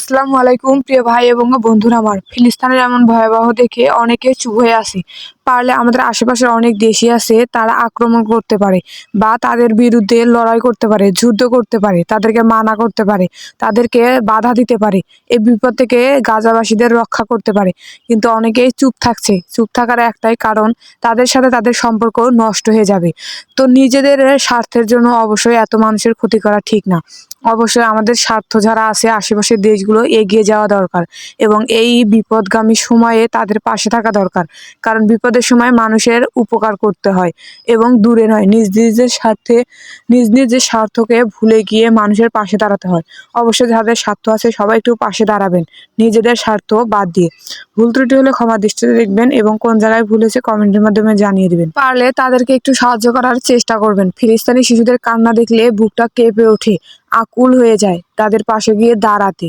আসসালামু আলাইকুম প্রিয় ভাই এবং বন্ধুরা আমার। ফিলিস্তিনের এমন ভয়াবহ দেখে অনেকে চুপ হয়ে আছে। পারলে আমাদের আশেপাশের অনেক দেশই আছে, তারা আক্রমণ করতে পারে বা তাদের বিরুদ্ধে লড়াই করতে পারে, যুদ্ধ করতে পারে, তাদেরকে মানা করতে পারে, তাদেরকে বাধা দিতে পারে, এই বিপদ থেকে গাজাবাসীদের রক্ষা করতে পারে। কিন্তু অনেকেই চুপ থাকছে। চুপ থাকার একটাই কারণ, তাদের সাথে তাদের সম্পর্ক নষ্ট হয়ে যাবে। তো নিজেদের স্বার্থের জন্য অবশ্যই এত মানুষের ক্ষতি করা ঠিক না। অবশ্যই আমাদের স্বার্থ যারা আছে আশেপাশের দেশগুলো এগিয়ে যাওয়া দরকার এবং এই বিপদগামী সময়ে তাদের পাশে থাকা দরকার। কারণ বিপদের সময় মানুষের উপকার করতে হয় এবং দূরে নয়, নিজ নিজের স্বার্থকে ভুলে গিয়ে মানুষের পাশে দাঁড়াতে হয়। অবশ্যই যাদের স্বার্থ আছে সবাই একটু পাশে দাঁড়াবেন, নিজেদের স্বার্থ বাদ দিয়ে। ভুল ত্রুটি হলে ক্ষমা দৃষ্টিতে দেখবেন এবং কোন জায়গায় ভুল হয়েছে কমেন্টের মাধ্যমে জানিয়ে দিবেন। পারলে তাদেরকে একটু সাহায্য করার চেষ্টা করবেন। ফিলিস্তিনি শিশুদের কান্না দেখলে বুকটা কেঁপে ওঠে, আকুল হয়ে যায় তাদের পাশে গিয়ে দাঁড়াতে।